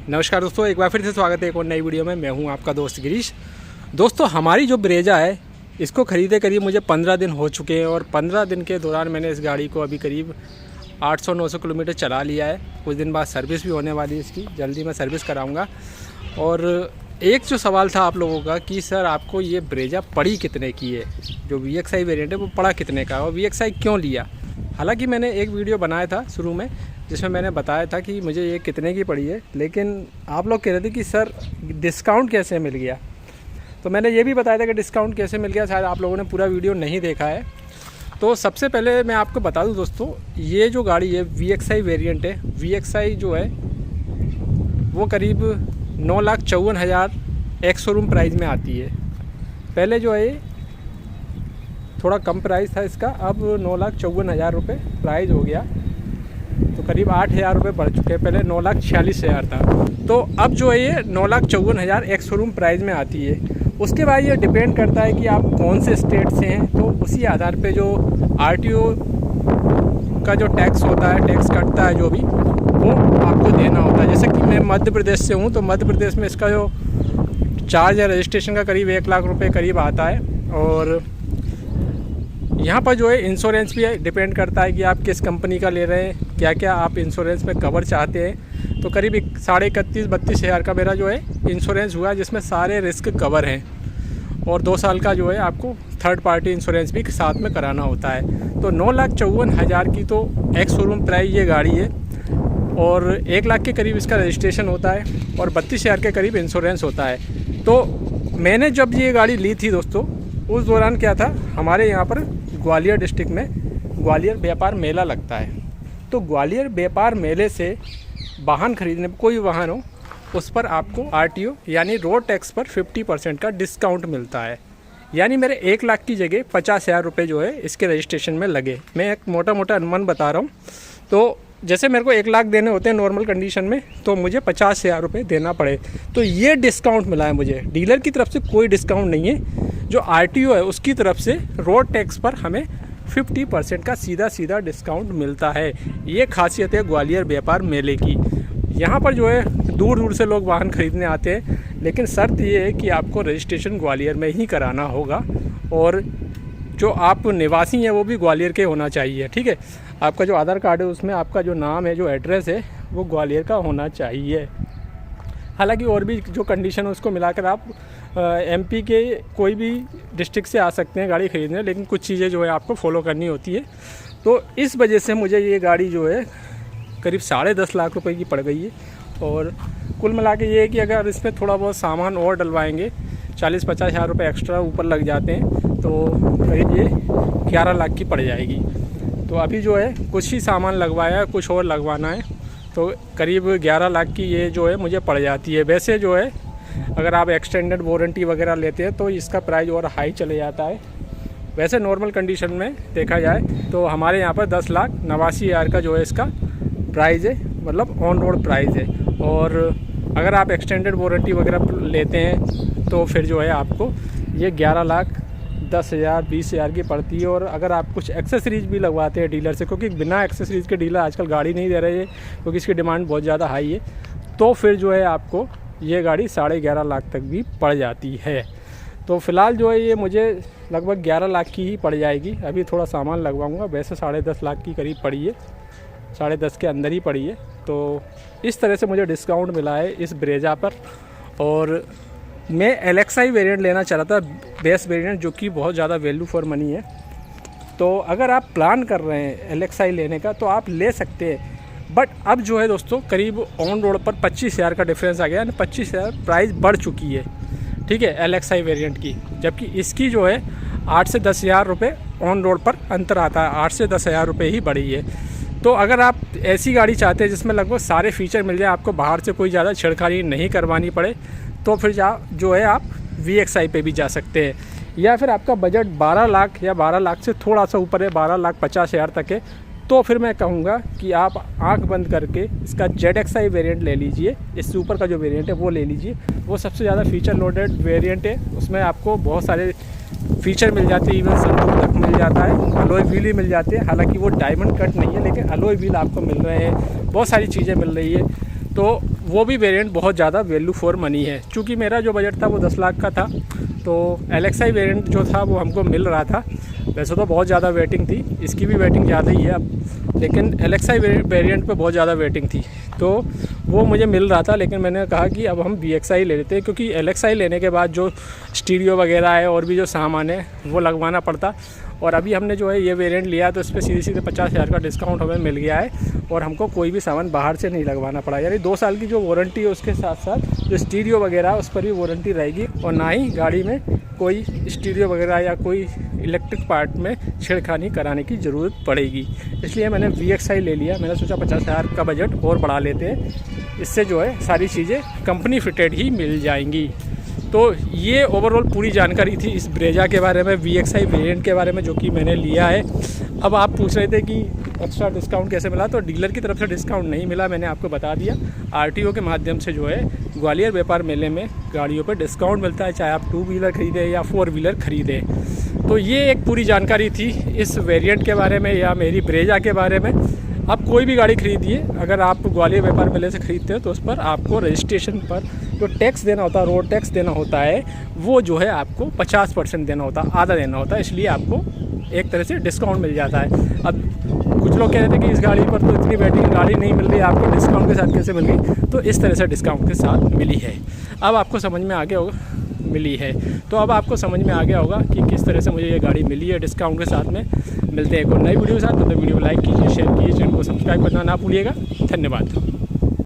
नमस्कार दोस्तों, एक बार फिर से स्वागत है एक और नई वीडियो में। मैं हूं आपका दोस्त गिरीश। दोस्तों, हमारी जो ब्रेजा है इसको ख़रीदे करीब मुझे 15 दिन हो चुके हैं और 15 दिन के दौरान मैंने इस गाड़ी को अभी करीब 800-900 किलोमीटर चला लिया है। कुछ दिन बाद सर्विस भी होने वाली है इसकी, जल्दी मैं सर्विस कराऊँगा। और एक जो सवाल था आप लोगों का कि सर आपको ये ब्रेजा पड़ी कितने की है, जो VXI वेरिएंट है वो पड़ा कितने का और VXI क्यों लिया। हालांकि मैंने एक वीडियो बनाया था शुरू में जिसमें मैंने बताया था कि मुझे ये कितने की पड़ी है, लेकिन आप लोग कह रहे थे कि सर डिस्काउंट कैसे मिल गया। तो मैंने ये भी बताया था कि डिस्काउंट कैसे मिल गया, शायद आप लोगों ने पूरा वीडियो नहीं देखा है। तो सबसे पहले मैं आपको बता दूं दोस्तों, ये जो गाड़ी है VXI वेरिएंट है। VXI जो है वो करीब 9,54,000 एक्स शोरूम प्राइस में आती है। पहले जो है थोड़ा कम प्राइस था इसका, अब 9,54,000 रुपये प्राइस हो गया, तो करीब 8,000 रुपये बढ़ चुके हैं। पहले 9,46,000 था, तो अब जो है ये 9,54,000 एक्स शोरूम प्राइस में आती है। उसके बाद ये डिपेंड करता है कि आप कौन से स्टेट से हैं, तो उसी आधार पे जो RTO का जो टैक्स होता है, टैक्स कटता है जो भी, वो आपको देना होता है। जैसे कि मैं मध्य प्रदेश से हूँ, तो मध्य प्रदेश में इसका जो चार्ज है रजिस्ट्रेशन का करीब 1 लाख रुपये करीब आता है। और यहाँ पर जो है इंश्योरेंस भी डिपेंड करता है कि आप किस कंपनी का ले रहे हैं, क्या क्या आप इंश्योरेंस में कवर चाहते हैं। तो करीब 31,32 हज़ार का मेरा जो है इंश्योरेंस हुआ, जिसमें सारे रिस्क कवर हैं। और 2 साल का जो है आपको थर्ड पार्टी इंश्योरेंस भी साथ में कराना होता है। तो 9,54,000 की तो एक्स शोरूम प्राइस ये गाड़ी है, और 1 लाख के करीब इसका रजिस्ट्रेशन होता है और 32,000 के करीब इंश्योरेंस होता है। तो मैंने जब ये गाड़ी ली थी दोस्तों, उस दौरान क्या था, हमारे यहाँ पर ग्वालियर डिस्ट्रिक्ट में ग्वालियर व्यापार मेला लगता है। तो ग्वालियर व्यापार मेले से वाहन खरीदने पर, कोई भी वाहन हो, उस पर आपको RTO यानी रोड टैक्स पर 50% का डिस्काउंट मिलता है। यानी मेरे 1 लाख की जगह 50,000 रुपये जो है इसके रजिस्ट्रेशन में लगे। मैं एक मोटा मोटा अनुमान बता रहा हूँ। तो जैसे मेरे को 1 लाख देने होते हैं नॉर्मल कंडीशन में, तो मुझे 50,000 रुपये देना पड़े। तो ये डिस्काउंट मिला है मुझे। डीलर की तरफ से कोई डिस्काउंट नहीं है, जो RTO है उसकी तरफ से रोड टैक्स पर हमें 50% का सीधा डिस्काउंट मिलता है। ये खासियत है ग्वालियर व्यापार मेले की। यहाँ पर जो है दूर दूर से लोग वाहन खरीदने आते हैं, लेकिन शर्त ये है कि आपको रजिस्ट्रेशन ग्वालियर में ही कराना होगा, और जो आप निवासी हैं वो भी ग्वालियर के होना चाहिए। ठीक है, आपका जो आधार कार्ड है उसमें आपका जो नाम है, जो एड्रेस है, वो ग्वालियर का होना चाहिए। हालांकि और भी जो कंडीशन है उसको मिलाकर आप MP के कोई भी डिस्ट्रिक्ट से आ सकते हैं गाड़ी खरीदने, लेकिन कुछ चीज़ें जो है आपको फॉलो करनी होती है। तो इस वजह से मुझे ये गाड़ी जो है करीब 10.5 लाख रुपए की पड़ गई है। और कुल मिला के ये है कि अगर इसमें थोड़ा बहुत सामान और डलवाएंगे, 40-50 हज़ार रुपये एक्स्ट्रा ऊपर लग जाते हैं, तो करीब ये 11 लाख की पड़ जाएगी। तो अभी जो है कुछ ही सामान लगवाया है, कुछ और लगवाना है, तो करीब 11 लाख की ये जो है मुझे पड़ जाती है। वैसे जो है अगर आप एक्सटेंडेड वारंटी वगैरह लेते हैं तो इसका प्राइस और हाई चले जाता है। वैसे नॉर्मल कंडीशन में देखा जाए तो हमारे यहाँ पर 10,89,000 का जो है इसका प्राइस है, मतलब ऑन रोड प्राइस है। और अगर आप एक्सटेंडेड वारंटी वगैरह लेते हैं तो फिर जो है आपको ये 11,10,000 20,000 की पड़ती है। और अगर आप कुछ एक्सेसरीज भी लगवाते हैं डीलर से, क्योंकि बिना एक्सेसरीज़ के डीलर आजकल गाड़ी नहीं दे रहे हैं क्योंकि इसकी डिमांड बहुत ज़्यादा हाई है, तो फिर जो है आपको ये गाड़ी 11.5 लाख तक भी पड़ जाती है। तो फ़िलहाल जो है ये मुझे लगभग 11 लाख की ही पड़ जाएगी। अभी थोड़ा सामान लगवाऊंगा, वैसे 10.5 लाख की करीब पड़ी है, 10.5 के अंदर ही पड़ी है। तो इस तरह से मुझे डिस्काउंट मिला है इस ब्रेजा पर। और मैं LXI वेरिएंट लेना चाह रहा था, बेस वेरिएंट, जो कि बहुत ज़्यादा वैल्यू फॉर मनी है। तो अगर आप प्लान कर रहे हैं LXI लेने का तो आप ले सकते हैं, बट अब जो है दोस्तों करीब ऑन रोड पर 25,000 का डिफरेंस आ गया, यानी 25,000 प्राइस बढ़ चुकी है। ठीक है, LXI वेरिएंट की, जबकि इसकी जो है 8 से 10,000 रुपये ऑन रोड पर अंतर आता है, 8 से 10,000 रुपये ही बढ़ी है। तो अगर आप ऐसी गाड़ी चाहते हैं जिसमें लगभग सारे फीचर मिल जाए, आपको बाहर से कोई ज़्यादा छेड़खानी नहीं करवानी पड़े, तो फिर जो है आप VXI पे भी जा सकते हैं। या फिर आपका बजट 12 लाख या 12 लाख से थोड़ा सा ऊपर है, 12,50,000 तक है, तो फिर मैं कहूँगा कि आप आंख बंद करके इसका ZXI वेरिएंट ले लीजिए। इससे ऊपर का जो वेरिएंट है वो ले लीजिए, वो सबसे ज़्यादा फीचर लोडेड वेरिएंट है। उसमें आपको बहुत सारे फीचर मिल जाते हैं, इवन सनरूफ तक मिल जाता है, अलॉय व्हील ही मिल जाते हैं। हालांकि वो डायमंड कट नहीं है, लेकिन अलॉय व्हील आपको मिल रहे हैं, बहुत सारी चीज़ें मिल रही है। तो वो भी वेरिएंट बहुत ज़्यादा वैल्यू फॉर मनी है। चूँकि मेरा जो बजट था वो 10 लाख का था, तो LXi वेरिएंट जो था वो हमको मिल रहा था। वैसे तो बहुत ज़्यादा वेटिंग थी, इसकी भी वेटिंग ज़्यादा ही है अब, लेकिन LXi वेरिएंट पे बहुत ज़्यादा वेटिंग थी, तो वो मुझे मिल रहा था। लेकिन मैंने कहा कि अब हम VXi ले लेते हैं, क्योंकि LXi लेने के बाद जो स्टीरियो वगैरह है और भी जो सामान है वो लगवाना पड़ता। और अभी हमने जो है ये वेरिएंट लिया तो इस पर सीधे 50,000 का डिस्काउंट हमें मिल गया है, और हमको कोई भी सामान बाहर से नहीं लगवाना पड़ा। यानी 2 साल की जो वारंटी है उसके साथ साथ जो स्टीरियो वगैरह है उस पर भी वारंटी रहेगी, और ना ही गाड़ी में कोई स्टीरियो वगैरह या कोई इलेक्ट्रिक पार्ट में छेड़खानी कराने की ज़रूरत पड़ेगी। इसलिए मैंने VXi ले लिया। मैंने सोचा 50,000 का बजट और बढ़ा लेते हैं, इससे जो है सारी चीज़ें कंपनी फिटेड ही मिल जाएंगी। तो ये ओवरऑल पूरी जानकारी थी इस ब्रेजा के बारे में, VXi वेरिएंट के बारे में, जो कि मैंने लिया है। अब आप पूछ रहे थे कि एक्स्ट्रा डिस्काउंट कैसे मिला, तो डीलर की तरफ से डिस्काउंट नहीं मिला, मैंने आपको बता दिया। RTO के माध्यम से जो है ग्वालियर व्यापार मेले में गाड़ियों पर डिस्काउंट मिलता है, चाहे आप 2 व्हीलर खरीदें या 4 व्हीलर खरीदें। तो ये एक पूरी जानकारी थी इस वेरिएंट के बारे में या मेरी ब्रेजा के बारे में। आप कोई भी गाड़ी खरीदिए, अगर आप ग्वालियर व्यापार मेले से ख़रीदते हो तो उस पर आपको रजिस्ट्रेशन पर जो टैक्स देना होता है, रोड टैक्स देना होता है, वो जो है आपको 50% देना होता है, आधा देना होता है। इसलिए आपको एक तरह से डिस्काउंट मिल जाता है। अब कुछ लोग कह रहे थे कि इस गाड़ी पर तो इतनी वेटिंग गाड़ी नहीं मिल रही, आपको डिस्काउंट के साथ कैसे मिल गई, तो इस तरह से डिस्काउंट के साथ मिली है। अब आपको समझ में आ गया होगा मिली है, तो अब आपको समझ में आ गया होगा कि किस तरह से मुझे ये गाड़ी मिली है डिस्काउंट के साथ में। मिलते हैं एक और नई वीडियो के साथ, तो वीडियो को लाइक कीजिए, शेयर कीजिए, चैनल को सब्सक्राइब करना ना भूलिएगा। धन्यवाद।